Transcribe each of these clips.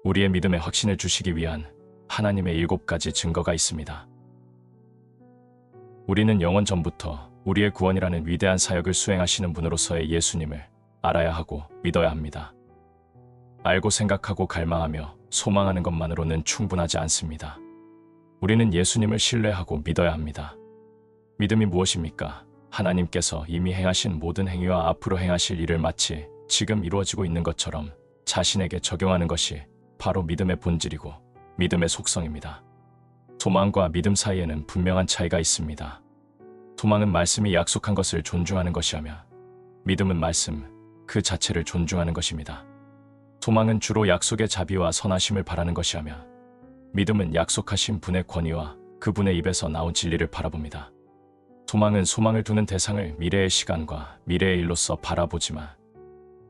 우리의 믿음에 확신을 주시기 위한 하나님의 7가지 증거가 있습니다. 우리는 영원 전부터 우리의 구원이라는 위대한 사역을 수행하시는 분으로서의 예수님을 알아야 하고 믿어야 합니다. 알고 생각하고 갈망하며 소망하는 것만으로는 충분하지 않습니다. 우리는 예수님을 신뢰하고 믿어야 합니다. 믿음이 무엇입니까? 하나님께서 이미 행하신 모든 행위와 앞으로 행하실 일을 마치 지금 이루어지고 있는 것처럼 자신에게 적용하는 것이 바로 믿음의 본질이고 믿음의 속성입니다. 소망과 믿음 사이에는 분명한 차이가 있습니다. 소망은 말씀이 약속한 것을 존중하는 것이라며 믿음은 말씀 그 자체를 존중하는 것입니다. 소망은 주로 약속의 자비와 선하심을 바라는 것이라며 믿음은 약속하신 분의 권위와 그분의 입에서 나온 진리를 바라봅니다. 소망은 소망을 두는 대상을 미래의 시간과 미래의 일로서 바라보지만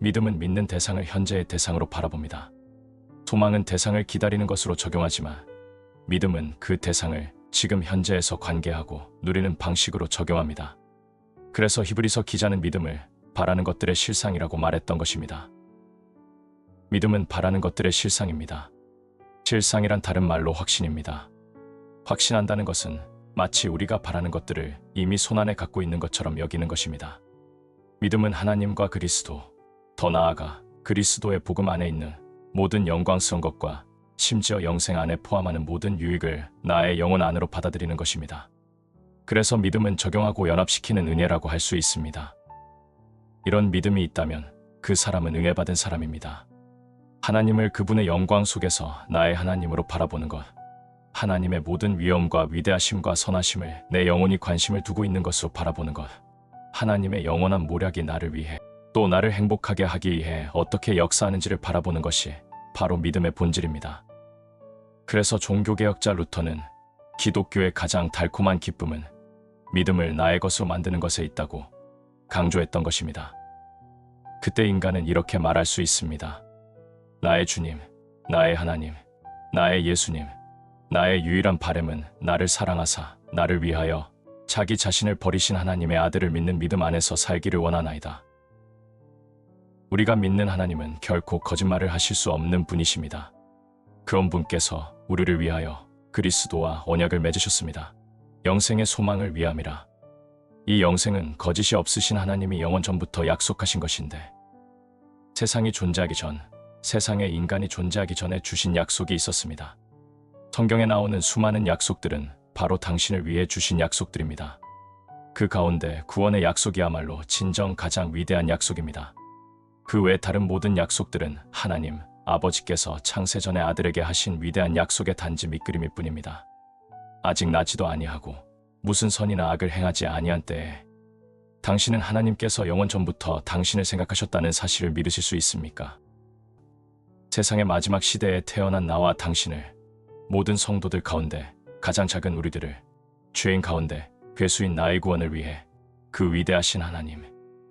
믿음은 믿는 대상을 현재의 대상으로 바라봅니다. 소망은 대상을 기다리는 것으로 적용하지만 믿음은 그 대상을 지금 현재에서 관계하고 누리는 방식으로 적용합니다. 그래서 히브리서 기자는 믿음을 바라는 것들의 실상이라고 말했던 것입니다. 믿음은 바라는 것들의 실상입니다. 실상이란 다른 말로 확신입니다. 확신한다는 것은 마치 우리가 바라는 것들을 이미 손안에 갖고 있는 것처럼 여기는 것입니다. 믿음은 하나님과 그리스도, 더 나아가 그리스도의 복음 안에 있는 모든 영광스러운 것과 심지어 영생 안에 포함하는 모든 유익을 나의 영혼 안으로 받아들이는 것입니다. 그래서 믿음은 적용하고 연합시키는 은혜라고 할 수 있습니다. 이런 믿음이 있다면 그 사람은 은혜받은 사람입니다. 하나님을 그분의 영광 속에서 나의 하나님으로 바라보는 것, 하나님의 모든 위엄과 위대하심과 선하심을 내 영혼이 관심을 두고 있는 것으로 바라보는 것, 하나님의 영원한 모략이 나를 위해 또 나를 행복하게 하기 위해 어떻게 역사하는지를 바라보는 것이 바로 믿음의 본질입니다. 그래서 종교개혁자 루터는 기독교의 가장 달콤한 기쁨은 믿음을 나의 것으로 만드는 것에 있다고 강조했던 것입니다. 그때 인간은 이렇게 말할 수 있습니다. 나의 주님, 나의 하나님, 나의 예수님, 나의 유일한 바람은 나를 사랑하사 나를 위하여 자기 자신을 버리신 하나님의 아들을 믿는 믿음 안에서 살기를 원하나이다. 우리가 믿는 하나님은 결코 거짓말을 하실 수 없는 분이십니다. 그런 분께서 우리를 위하여 그리스도와 언약을 맺으셨습니다. 영생의 소망을 위함이라. 이 영생은 거짓이 없으신 하나님이 영원 전부터 약속하신 것인데 세상이 존재하기 전, 세상에 인간이 존재하기 전에 주신 약속이 있었습니다. 성경에 나오는 수많은 약속들은 바로 당신을 위해 주신 약속들입니다. 그 가운데 구원의 약속이야말로 진정 가장 위대한 약속입니다. 그 외 다른 모든 약속들은 하나님, 아버지께서 창세전에 아들에게 하신 위대한 약속의 단지 밑그림일 뿐입니다. 아직 나지도 아니하고 무슨 선이나 악을 행하지 아니한 때에 당신은 하나님께서 영원 전부터 당신을 생각하셨다는 사실을 믿으실 수 있습니까? 세상의 마지막 시대에 태어난 나와 당신을, 모든 성도들 가운데 가장 작은 우리들을, 죄인 가운데 괴수인 나의 구원을 위해 그 위대하신 하나님,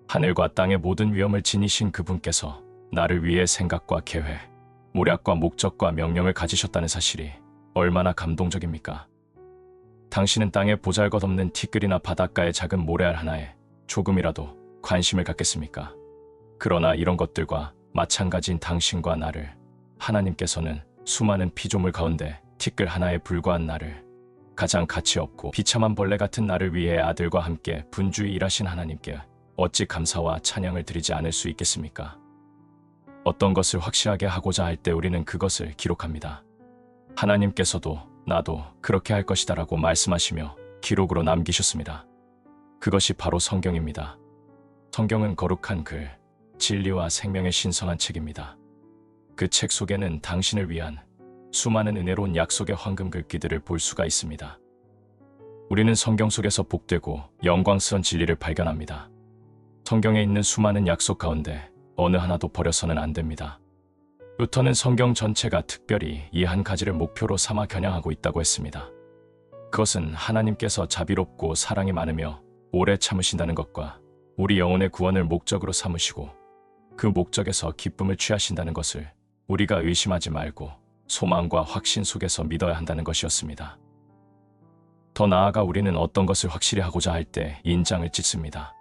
하늘과 땅의 모든 위엄을 지니신 그분께서 나를 위해 생각과 계획, 모략과 목적과 명령을 가지셨다는 사실이 얼마나 감동적입니까? 당신은 땅에 보잘것없는 티끌이나 바닷가의 작은 모래알 하나에 조금이라도 관심을 갖겠습니까? 그러나 이런 것들과 마찬가지인 당신과 나를, 하나님께서는 수많은 피조물 가운데 티끌 하나에 불과한 나를, 가장 가치없고 비참한 벌레 같은 나를 위해 아들과 함께 분주히 일하신 하나님께 어찌 감사와 찬양을 드리지 않을 수 있겠습니까? 어떤 것을 확실하게 하고자 할 때 우리는 그것을 기록합니다. 하나님께서도 나도 그렇게 할 것이다 라고 말씀하시며 기록으로 남기셨습니다. 그것이 바로 성경입니다. 성경은 거룩한 글, 진리와 생명의 신성한 책입니다. 그 책 속에는 당신을 위한 수많은 은혜로운 약속의 황금 글귀들을 볼 수가 있습니다. 우리는 성경 속에서 복되고 영광스러운 진리를 발견합니다. 성경에 있는 수많은 약속 가운데 어느 하나도 버려서는 안 됩니다. 루터는 성경 전체가 특별히 이 한 가지를 목표로 삼아 겨냥하고 있다고 했습니다. 그것은 하나님께서 자비롭고 사랑이 많으며 오래 참으신다는 것과 우리 영혼의 구원을 목적으로 삼으시고 그 목적에서 기쁨을 취하신다는 것을 우리가 의심하지 말고 소망과 확신 속에서 믿어야 한다는 것이었습니다. 더 나아가 우리는 어떤 것을 확실히 하고자 할 때 인장을 찢습니다.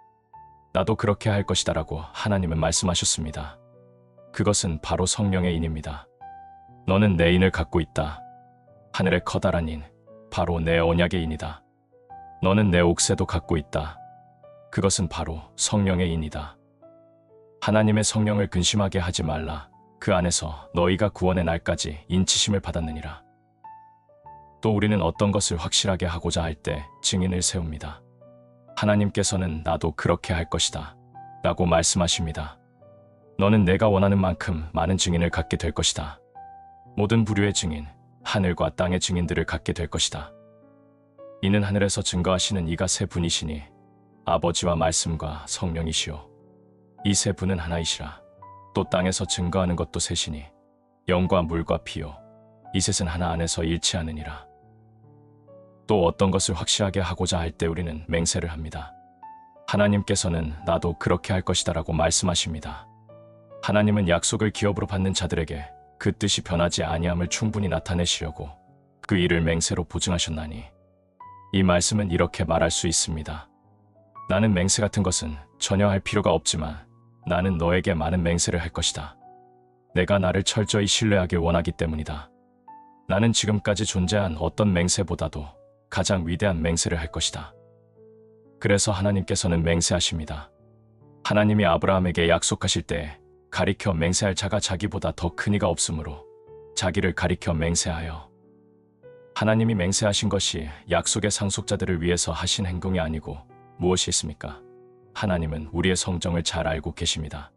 나도 그렇게 할 것이다 라고 하나님은 말씀하셨습니다. 그것은 바로 성령의 인입니다. 너는 내 인을 갖고 있다. 하늘의 커다란 인, 바로 내 언약의 인이다. 너는 내 옥새도 갖고 있다. 그것은 바로 성령의 인이다. 하나님의 성령을 근심하게 하지 말라. 그 안에서 너희가 구원의 날까지 인치심을 받았느니라. 또 우리는 어떤 것을 확실하게 하고자 할 때 증인을 세웁니다. 하나님께서는 나도 그렇게 할 것이다 라고 말씀하십니다. 너는 내가 원하는 만큼 많은 증인을 갖게 될 것이다. 모든 부류의 증인, 하늘과 땅의 증인들을 갖게 될 것이다. 이는 하늘에서 증거하시는 이가 세 분이시니 아버지와 말씀과 성령이시요 이 세 분은 하나이시라. 또 땅에서 증거하는 것도 셋이니 영과 물과 피요 이 셋은 하나 안에서 일치하느니라. 또 어떤 것을 확실하게 하고자 할 때 우리는 맹세를 합니다. 하나님께서는 나도 그렇게 할 것이다 라고 말씀하십니다. 하나님은 약속을 기업으로 받는 자들에게 그 뜻이 변하지 아니함을 충분히 나타내시려고 그 일을 맹세로 보증하셨나니 이 말씀은 이렇게 말할 수 있습니다. 나는 맹세 같은 것은 전혀 할 필요가 없지만 나는 너에게 많은 맹세를 할 것이다. 내가 나를 철저히 신뢰하길 원하기 때문이다. 나는 지금까지 존재한 어떤 맹세보다도 가장 위대한 맹세를 할 것이다. 그래서 하나님께서는 맹세하십니다. 하나님이 아브라함에게 약속하실 때 가리켜 맹세할 자가 자기보다 더 큰 이가 없으므로 자기를 가리켜 맹세하여 하나님이 맹세하신 것이 약속의 상속자들을 위해서 하신 행동이 아니고 무엇이 있습니까? 하나님은 우리의 성정을 잘 알고 계십니다.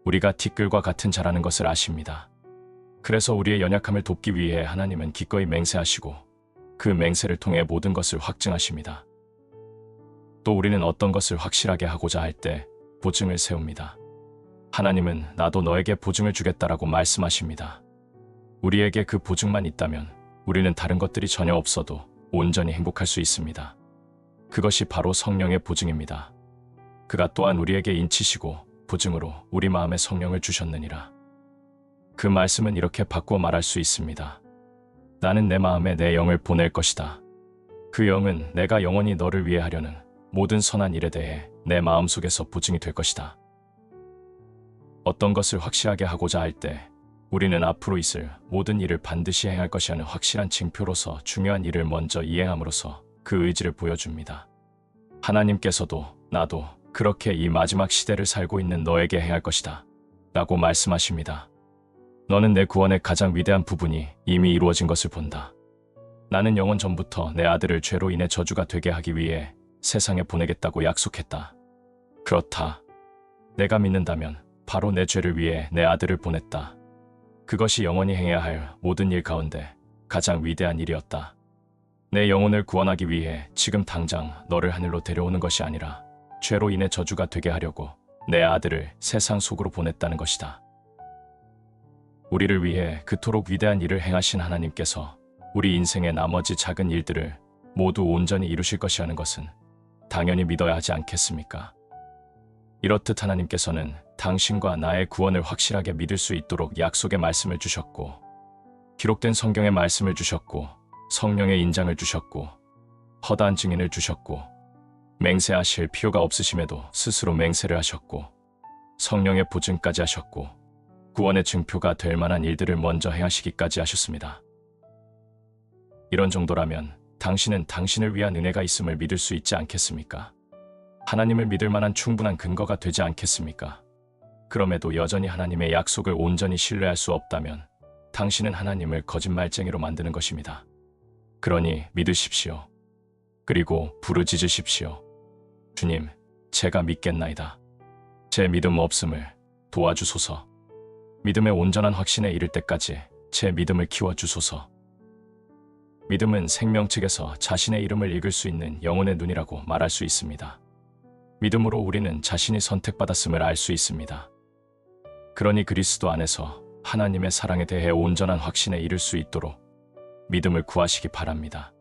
우리가 티끌과 같은 자라는 것을 아십니다. 그래서 우리의 연약함을 돕기 위해 하나님은 기꺼이 맹세하시고 그 맹세를 통해 모든 것을 확증하십니다. 또 우리는 어떤 것을 확실하게 하고자 할 때 보증을 세웁니다. 하나님은 나도 너에게 보증을 주겠다라고 말씀하십니다. 우리에게 그 보증만 있다면 우리는 다른 것들이 전혀 없어도 온전히 행복할 수 있습니다. 그것이 바로 성령의 보증입니다. 그가 또한 우리에게 인치시고 보증으로 우리 마음에 성령을 주셨느니라. 그 말씀은 이렇게 바꾸어 말할 수 있습니다. 나는 내 마음에 내 영을 보낼 것이다. 그 영은 내가 영원히 너를 위해 하려는 모든 선한 일에 대해 내 마음속에서 보증이 될 것이다. 어떤 것을 확실하게 하고자 할 때 우리는 앞으로 있을 모든 일을 반드시 행할 것이라는 확실한 징표로서 중요한 일을 먼저 이행함으로써 그 의지를 보여줍니다. 하나님께서도 나도 그렇게 이 마지막 시대를 살고 있는 너에게 행할 것이다 라고 말씀하십니다. 너는 내 구원의 가장 위대한 부분이 이미 이루어진 것을 본다. 나는 영원 전부터 내 아들을 죄로 인해 저주가 되게 하기 위해 세상에 보내겠다고 약속했다. 그렇다. 내가 믿는다면 바로 내 죄를 위해 내 아들을 보냈다. 그것이 영원히 행해야 할 모든 일 가운데 가장 위대한 일이었다. 내 영혼을 구원하기 위해 지금 당장 너를 하늘로 데려오는 것이 아니라 죄로 인해 저주가 되게 하려고 내 아들을 세상 속으로 보냈다는 것이다. 우리를 위해 그토록 위대한 일을 행하신 하나님께서 우리 인생의 나머지 작은 일들을 모두 온전히 이루실 것이라는 것은 당연히 믿어야 하지 않겠습니까? 이렇듯 하나님께서는 당신과 나의 구원을 확실하게 믿을 수 있도록 약속의 말씀을 주셨고 기록된 성경의 말씀을 주셨고 성령의 인장을 주셨고 허다한 증인을 주셨고 맹세하실 필요가 없으심에도 스스로 맹세를 하셨고 성령의 보증까지 하셨고 구원의 증표가 될 만한 일들을 먼저 행하시기까지 하셨습니다. 이런 정도라면 당신은 당신을 위한 은혜가 있음을 믿을 수 있지 않겠습니까? 하나님을 믿을 만한 충분한 근거가 되지 않겠습니까? 그럼에도 여전히 하나님의 약속을 온전히 신뢰할 수 없다면 당신은 하나님을 거짓말쟁이로 만드는 것입니다. 그러니 믿으십시오. 그리고 부르짖으십시오. 주님, 제가 믿겠나이다. 제 믿음 없음을 도와주소서. 믿음의 온전한 확신에 이를 때까지 제 믿음을 키워주소서. 믿음은 생명책에서 자신의 이름을 읽을 수 있는 영혼의 눈이라고 말할 수 있습니다. 믿음으로 우리는 자신이 선택받았음을 알 수 있습니다. 그러니 그리스도 안에서 하나님의 사랑에 대해 온전한 확신에 이를 수 있도록 믿음을 구하시기 바랍니다.